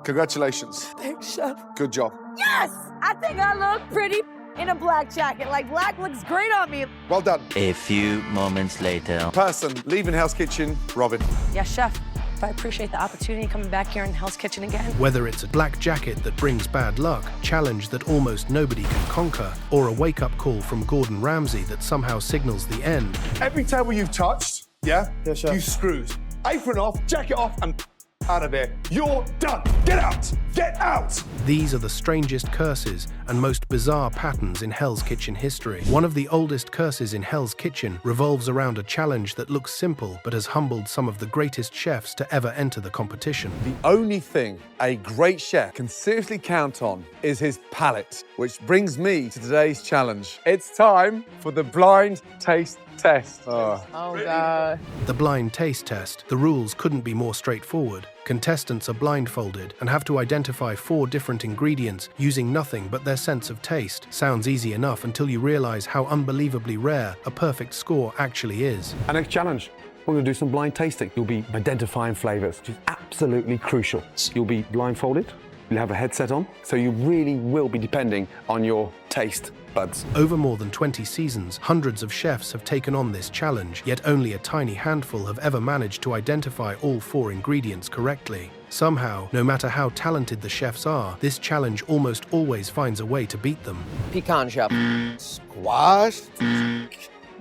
Congratulations. Thanks, Chef. Good job. Yes! I think I look pretty in a black jacket. Like, black looks great on me. Well done. A few moments later. Person leaving Hell's Kitchen, Robin. Yes, Chef. I appreciate the opportunity coming back here in Hell's Kitchen again. Whether it's a black jacket that brings bad luck, challenge that almost nobody can conquer, or a wake-up call from Gordon Ramsay that somehow signals the end. Every table you've touched, yeah, Chef. you screwed. Apron off, jacket off, and out of here. You're done. Get out. Get out. These are the strangest curses and most bizarre patterns in Hell's Kitchen history. One of the oldest curses in Hell's Kitchen revolves around a challenge that looks simple but has humbled some of the greatest chefs to ever enter the competition. The only thing a great chef can seriously count on is his palate, which brings me to today's challenge. It's time for the blind taste test. Oh, God. The blind taste test. The rules couldn't be more straightforward. Contestants are blindfolded and have to identify 4 different ingredients using nothing but their sense of taste. Sounds easy enough until you realize how unbelievably rare a perfect score actually is. Our next challenge, we're going to do some blind tasting. You'll be identifying flavors, which is absolutely crucial. You'll be blindfolded, you'll have a headset on, so you really will be depending on your taste buds. Over more than 20 seasons, hundreds of chefs have taken on this challenge, yet only a tiny handful have ever managed to identify all 4 ingredients correctly. Somehow, no matter how talented the chefs are, this challenge almost always finds a way to beat them. Pecan, Chef. Squash.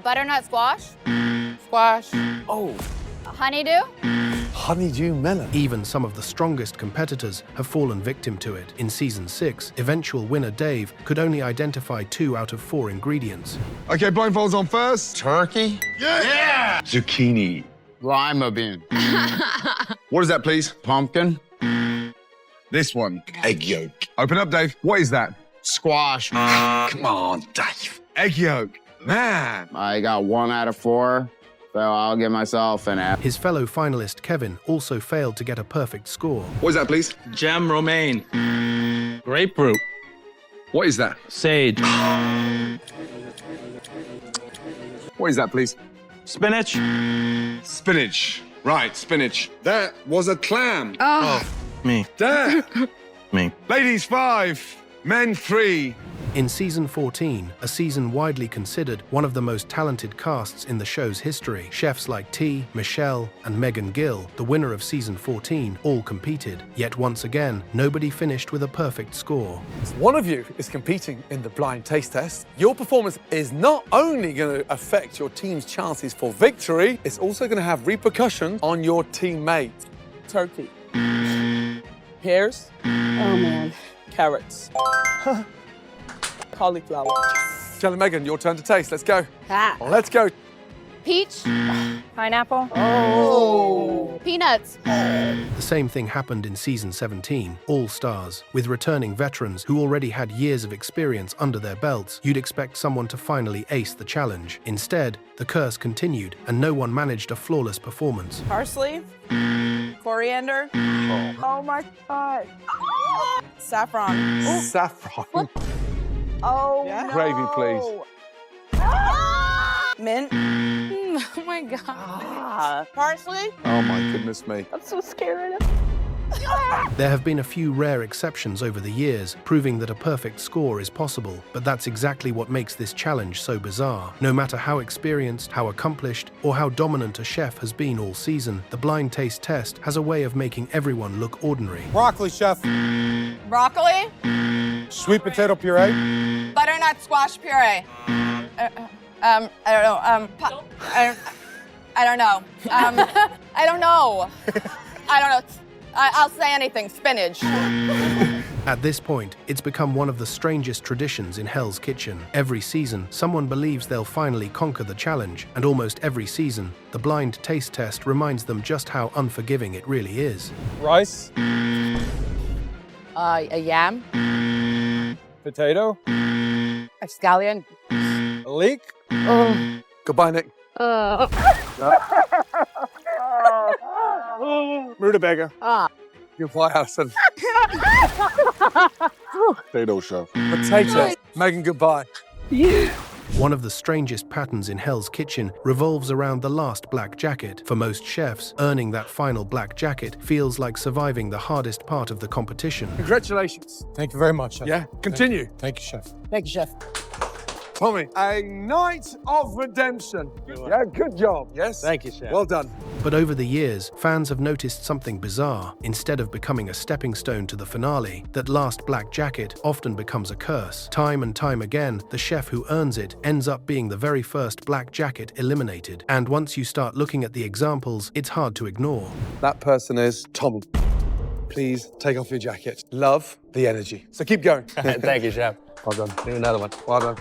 Butternut squash. Squash. Oh, Honeydew. honeydew melon. Even some of the strongest competitors have fallen victim to it. In Season 6, eventual winner Dave could only identify 2 out of 4 ingredients. Okay, blindfolds on first. Turkey? Yeah! Zucchini. Lima bean. What is that, please? Pumpkin. This one. Egg yolk. Open up, Dave. What is that? Squash. Come on, Dave. Egg yolk. Man. I got 1 out of 4, so I'll give myself an F. His fellow finalist Kevin also failed to get a perfect score. What is that, please? Jam romaine. Grapefruit. What is that? Sage. What is that, please? Spinach. Spinach. Right, spinach. That was a clam. Me. That. Me. Ladies 5, men 3. In Season 14, a season widely considered one of the most talented casts in the show's history, chefs like T, Michelle, and Megan Gill, the winner of Season 14, all competed. Yet once again, nobody finished with a perfect score. One of you is competing in the blind taste test. Your performance is not only going to affect your team's chances for victory, it's also going to have repercussions on your teammate. Turkey. Pears. Oh, man. Carrots. Cauliflower. Jill and Megan, your turn to taste. Let's go. Ah. Let's go. Peach. Pineapple. Oh. Peanuts. The same thing happened in Season 17, All Stars. With returning veterans who already had years of experience under their belts, you'd expect someone to finally ace the challenge. Instead, the curse continued, and no one managed a flawless performance. Parsley. Coriander. Oh, my God. Saffron. Saffron. Oh, Yeah. no. Gravy, please. Mint. Oh my God. Parsley. Oh my goodness me. I'm so scared. There have been a few rare exceptions over the years, proving that a perfect score is possible, but that's exactly what makes this challenge so bizarre. No matter how experienced, how accomplished, or how dominant a chef has been all season, the blind taste test has a way of making everyone look ordinary. Broccoli, Chef. Broccoli. Sweet potato puree. Butternut squash puree. I don't know. I don't know. I don't know. I don't know. I'll say anything. Spinach. At this point, it's become one of the strangest traditions in Hell's Kitchen. Every season, someone believes they'll finally conquer the challenge, and almost every season, the blind taste test reminds them just how unforgiving it really is. Rice. A yam. Potato. A scallion. A leek. Goodbye, Nick. Rutabaga. Goodbye, Alison. Potato, Chef. Potato. Megan, goodbye. One of the strangest patterns in Hell's Kitchen revolves around the last black jacket. For most chefs, earning that final black jacket feels like surviving the hardest part of the competition. Congratulations. Thank you very much, Chef. Yeah, continue. Thank you, Chef. Thank you, Chef. Tommy, a night of redemption. Yeah, good job. Yes? Thank you, Chef. Well done. But over the years, fans have noticed something bizarre. Instead of becoming a stepping stone to the finale, that last black jacket often becomes a curse. Time and time again, the chef who earns it ends up being the very first black jacket eliminated. And once you start looking at the examples, it's hard to ignore. That person is Tommy. Please take off your jacket. Love the energy. So keep going. Thank you, Chef. Well done. Do another one. Well done.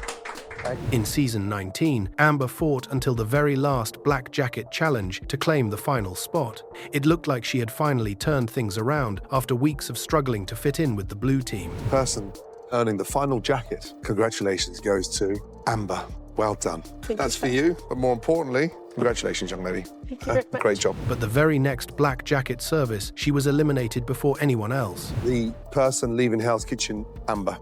In season 19, Amber fought until the very last black jacket challenge to claim the final spot. It looked like she had finally turned things around after weeks of struggling to fit in with the blue team. Person earning the final jacket, congratulations goes to Amber. Well done. That's for you, but more importantly, congratulations, young lady. Great job. But the very next black jacket service, she was eliminated before anyone else. The person leaving Hell's Kitchen, Amber.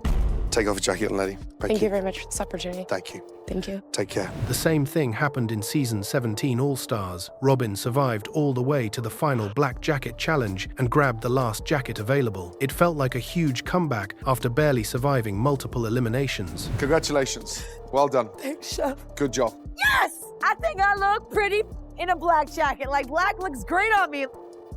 Take off your jacket, young lady. Thank you very much for this opportunity. Thank you. Thank you. Take care. The same thing happened in season 17 All-Stars. Robin survived all the way to the final black jacket challenge and grabbed the last jacket available. It felt like a huge comeback after barely surviving multiple eliminations. Congratulations. Well done. Thanks, Chef. Good job. Yes! I think I look pretty in a black jacket. Like, black looks great on me.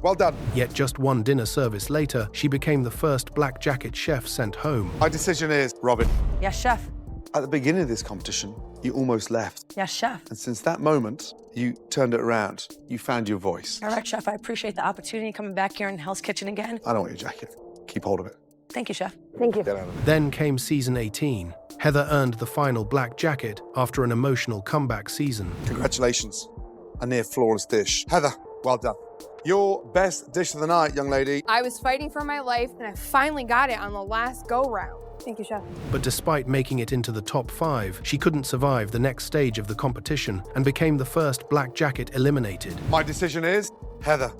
Well done. Yet just one dinner service later, she became the first black jacket chef sent home. My decision is, Robin, Yes, Chef. at the beginning of this competition, you almost left. Yes, Chef. And since that moment, you turned it around. You found your voice. All right, Chef, I appreciate the opportunity coming back here in Hell's Kitchen again. I don't want your jacket. Keep hold of it. Thank you, Chef. Thank you. Get out of it. Then came season 18. Heather earned the final black jacket after an emotional comeback season. Congratulations. A near flawless dish. Heather, well done. Your best dish of the night, young lady. I was fighting for my life, and I finally got it on the last go-round. Thank you, Chef. But despite making it into the top 5, she couldn't survive the next stage of the competition and became the first black jacket eliminated. My decision is, Heather,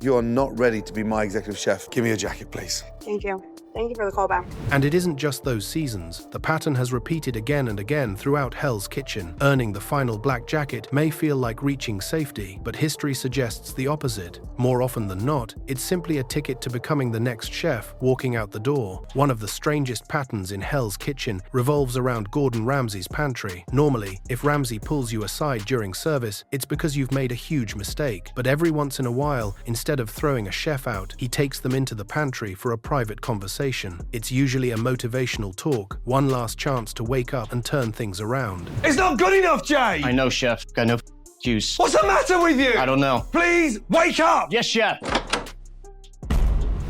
you are not ready to be my executive chef. Give me a jacket, please. Thank you. Thank you for the callback. And it isn't just those seasons. The pattern has repeated again and again throughout Hell's Kitchen. Earning the final black jacket may feel like reaching safety, but history suggests the opposite. More often than not, it's simply a ticket to becoming the next chef walking out the door. One of the strangest patterns in Hell's Kitchen revolves around Gordon Ramsay's pantry. Normally, if Ramsay pulls you aside during service, it's because you've made a huge mistake. But every once in a while, instead of throwing a chef out, he takes them into the pantry for a private conversation. It's usually a motivational talk, one last chance to wake up and turn things around. It's not good enough, Jay! I know, Chef. Got no juice. What's the matter with you? I don't know. Please, wake up! Yes, Chef.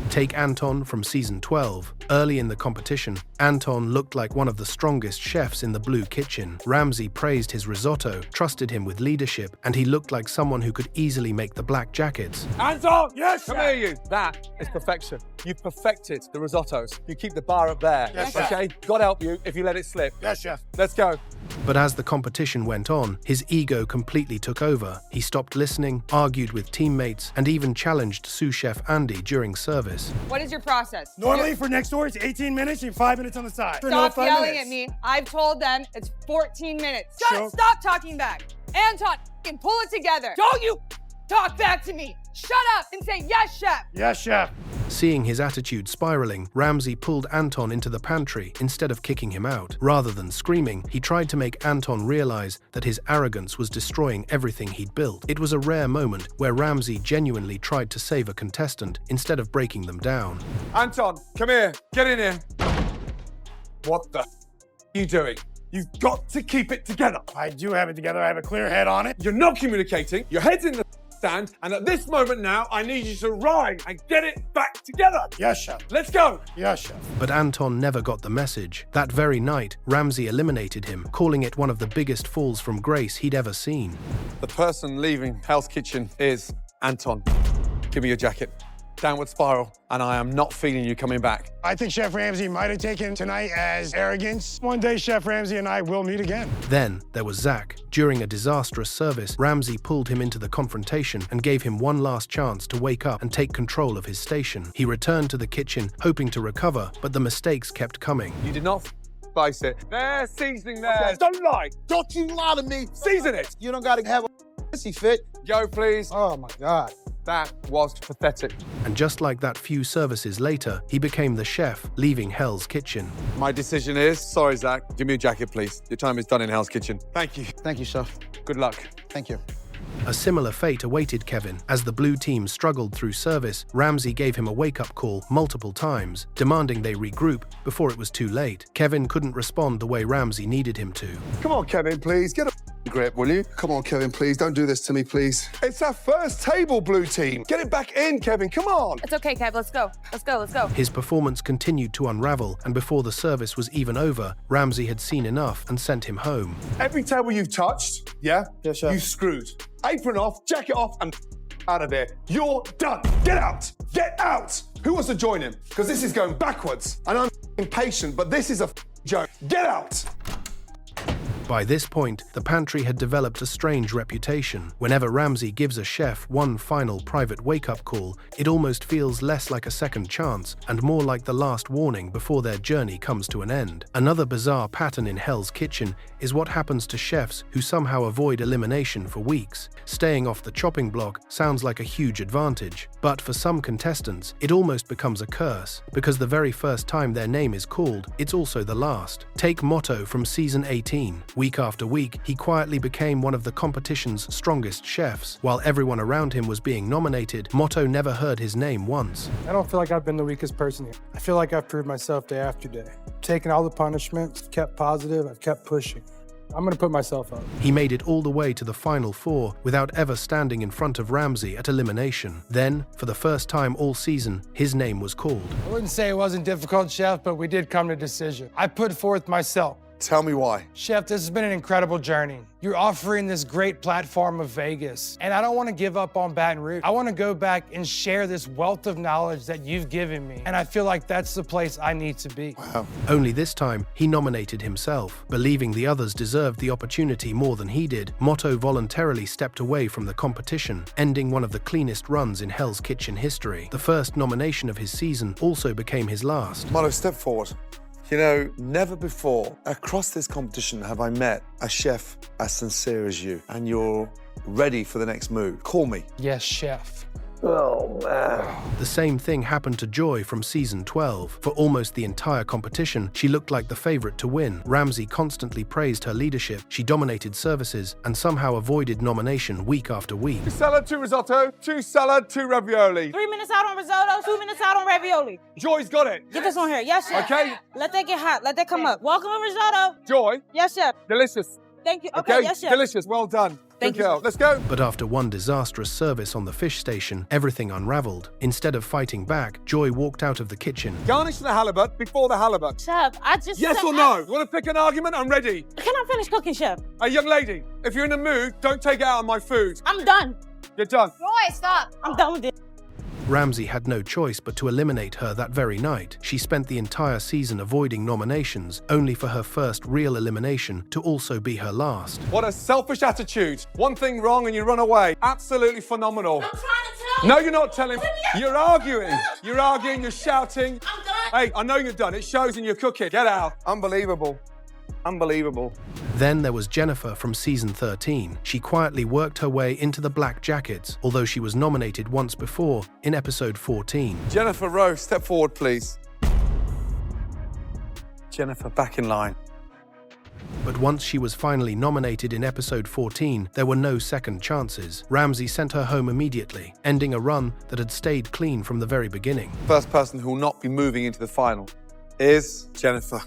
Take Anton from season 12. Early in the competition, Anton looked like one of the strongest chefs in the blue kitchen. Ramsay praised his risotto, trusted him with leadership, and he looked like someone who could easily make the black jackets. Anton! Yes, come here, you. That is perfection. You've perfected the risottos. You keep the bar up there. Yes, okay? God help you if you let it slip. Yes, Chef. Let's go. But as the competition went on, his ego completely took over. He stopped listening, argued with teammates, and even challenged sous chef Andy during service. What is your process? Normally for next door, it's 18 minutes and 5 minutes on the side. Stop yelling at me. I've told them it's 14 minutes. Stop talking back. Anton, pull it together. Don't you talk back to me. Shut up and say, yes, chef. Yes, Chef. Seeing his attitude spiraling, Ramsay pulled Anton into the pantry instead of kicking him out. Rather than screaming, he tried to make Anton realize that his arrogance was destroying everything he'd built. It was a rare moment where Ramsay genuinely tried to save a contestant instead of breaking them down. Anton, come here. Get in here. What the are you doing? You've got to keep it together. I do have it together. I have a clear head on it. You're not communicating. Your head's in the stand, and at this moment now, I need you to rise and get it back together. Yes, Chef. Let's go. Yes, Chef. But Anton never got the message. That very night, Ramsay eliminated him, calling it one of the biggest falls from grace he'd ever seen. The person leaving Hell's Kitchen is Anton. Give me your jacket. Downward spiral, and I am not feeling you coming back. I think Chef Ramsay might have taken tonight as arrogance. One day, Chef Ramsay and I will meet again. Then there was Zach. During a disastrous service, Ramsay pulled him into the confrontation and gave him one last chance to wake up and take control of his station. He returned to the kitchen, hoping to recover, but the mistakes kept coming. You did not spice it. There's seasoning there. Don't lie. Don't you lie to me. Season it. You don't gotta have a pussy fit. Go, please. Oh my God. That was pathetic. And just like that, few services later, he became the chef, leaving Hell's Kitchen. My decision is, sorry, Zach, give me a jacket, please. Your time is done in Hell's Kitchen. Thank you. Thank you, chef. Good luck. Thank you. A similar fate awaited Kevin. As the blue team struggled through service, Ramsay gave him a wake-up call multiple times, demanding they regroup before it was too late. Kevin couldn't respond the way Ramsay needed him to. Come on, Kevin, please. Get a grip, will you? Come on, Kevin, please. Don't do this to me, please. It's our first table, blue team. Get it back in, Kevin. Come on. It's okay, Kev. Let's go. Let's go. Let's go. His performance continued to unravel, and before the service was even over, Ramsay had seen enough and sent him home. Every table you've touched, yeah? Yes, chef. You screwed. Apron off, jacket off, and out of there. You're done. Get out. Get out. Who wants to join him? Because this is going backwards. And I'm impatient, but this is a joke. Get out. By this point, the pantry had developed a strange reputation. Whenever Ramsay gives a chef one final private wake-up call, it almost feels less like a second chance and more like the last warning before their journey comes to an end. Another bizarre pattern in Hell's Kitchen is what happens to chefs who somehow avoid elimination for weeks. Staying off the chopping block sounds like a huge advantage, but for some contestants, it almost becomes a curse, because the very first time their name is called, it's also the last. Take Motto from season 18. Week after week, he quietly became one of the competition's strongest chefs. While everyone around him was being nominated, Motto never heard his name once. I don't feel like I've been the weakest person here. I feel like I've proved myself day after day. Taken all the punishments, kept positive, I've kept pushing. I'm gonna put myself up. He made it all the way to the final four without ever standing in front of Ramsay at elimination. Then, for the first time all season, his name was called. I wouldn't say it wasn't difficult, Chef, but we did come to a decision. I put forth myself. Tell me why. Chef, this has been an incredible journey. You're offering this great platform of Vegas, and I don't want to give up on Baton Rouge. I want to go back and share this wealth of knowledge that you've given me, and I feel like that's the place I need to be. Wow. Only this time, he nominated himself. Believing the others deserved the opportunity more than he did, Motto voluntarily stepped away from the competition, ending one of the cleanest runs in Hell's Kitchen history. The first nomination of his season also became his last. Motto, step forward. You know, never before across this competition have I met a chef as sincere as you, and you're ready for the next move. Call me. Yes, Chef. Oh, man. The same thing happened to Joy from season 12. For almost the entire competition, she looked like the favorite to win. Ramsay constantly praised her leadership, she dominated services, and somehow avoided nomination week after week. 2 salad, 2 risotto, 2 salad, 2 ravioli. 3 minutes out on risotto, 2 minutes out on ravioli. Joy's got it. Get this on here. Yes, chef. Okay. Let that get hot. Let that come up. Welcome to risotto. Joy. Yes, chef. Delicious. Thank you. Okay, yes, chef. Delicious. Well done. Thank Good you. girl. Let's go. But after one disastrous service on the fish station, everything unraveled. Instead of fighting back, Joy walked out of the kitchen. Garnish the halibut before the halibut. Chef, I just Yes said or no? You want to pick an argument? I'm ready. Can I finish cooking, chef? Hey, young lady, if you're in the mood, don't take it out on my food. I'm done. You're done. Joy, stop. I'm done with it. Ramsay had no choice but to eliminate her that very night. She spent the entire season avoiding nominations, only for her first real elimination to also be her last. What a selfish attitude. One thing wrong and you run away. Absolutely phenomenal. I'm trying to tell No, you're not telling. You're arguing. You're arguing, you're shouting. I'm done. Hey, I know you're done. It shows in your cooking. Get out. Unbelievable. Unbelievable. Then there was Jennifer from season 13. She quietly worked her way into the Black Jackets, although she was nominated once before in episode 14. Jennifer Rowe, step forward, please. Jennifer, back in line. But once she was finally nominated in episode 14, there were no second chances. Ramsay sent her home immediately, ending a run that had stayed clean from the very beginning. First person who will not be moving into the final is Jennifer.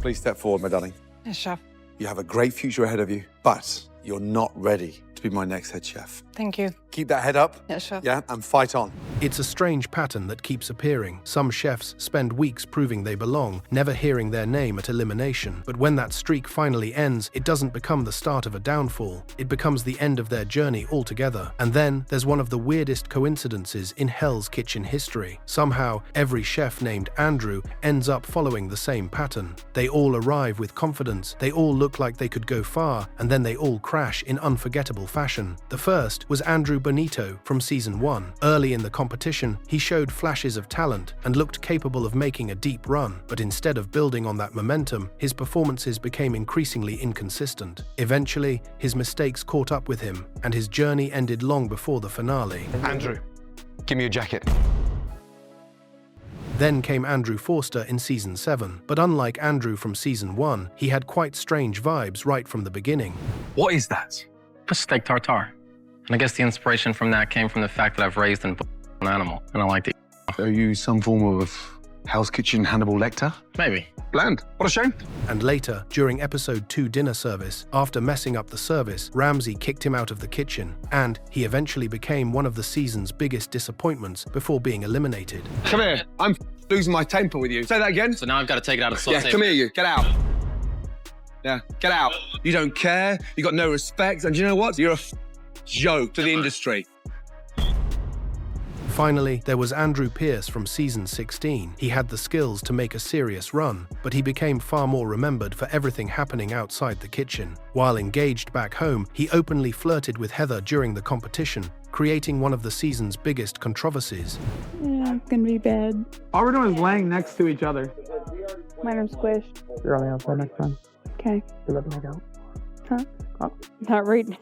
Please step forward, my darling. Yes, chef. You have a great future ahead of you, but you're not ready to be my next head chef. Thank you. Keep that head up. Yes, chef. Yeah, and fight on. It's a strange pattern that keeps appearing. Some chefs spend weeks proving they belong, never hearing their name at elimination. But when that streak finally ends, it doesn't become the start of a downfall. It becomes the end of their journey altogether. And then there's one of the weirdest coincidences in Hell's Kitchen history. Somehow, every chef named Andrew ends up following the same pattern. They all arrive with confidence, they all look like they could go far, and then they all crash in unforgettable unusual fashion. The first was Andrew Bonito from Season 1. Early in the competition, he showed flashes of talent and looked capable of making a deep run, but instead of building on that momentum, his performances became increasingly inconsistent. Eventually, his mistakes caught up with him, and his journey ended long before the finale. Andrew, give me your jacket. Then came Andrew Forster in Season 7, but unlike Andrew from Season 1, he had quite strange vibes right from the beginning. What is that? A steak tartare. And I guess the inspiration from that came from the fact that I've raised an animal, and I liked it. Are you some form of Hell's Kitchen Hannibal Lecter? Maybe. Bland. What a shame. And later, during Episode 2 dinner service, after messing up the service, Ramsay kicked him out of the kitchen, and he eventually became one of the season's biggest disappointments before being eliminated. Come here. I'm losing my temper with you. Say that again. So now I've got to take it out of the sauce. Yeah, come here, you. Get out. Yeah, get out. You don't care. You got no respect. And you know what? You're a joke to the industry. Finally, there was Andrew Pearce from Season 16. He had the skills to make a serious run, but he became far more remembered for everything happening outside the kitchen. While engaged back home, he openly flirted with Heather during the competition, creating one of the season's biggest controversies. Yeah, it's gonna be bad. All we're doing is laying next to each other. My name's squished. You're only outside next time. Okay. You let me go. Huh? Oh, not right now.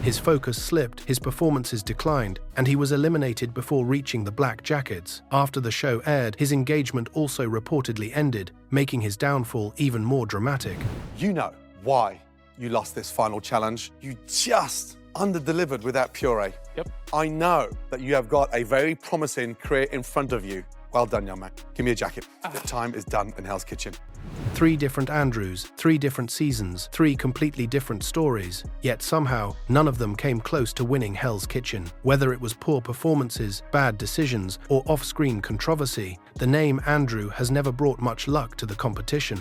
His focus slipped, his performances declined, and he was eliminated before reaching the Black Jackets. After the show aired, his engagement also reportedly ended, making his downfall even more dramatic. You know why you lost this final challenge. You just under-delivered with that puree. Yep. I know that you have got a very promising career in front of you. Well done, young man. Give me a jacket. The time is done in Hell's Kitchen. 3 different Andrews, 3 different seasons, 3 completely different stories. Yet somehow, none of them came close to winning Hell's Kitchen. Whether it was poor performances, bad decisions, or off-screen controversy, the name Andrew has never brought much luck to the competition.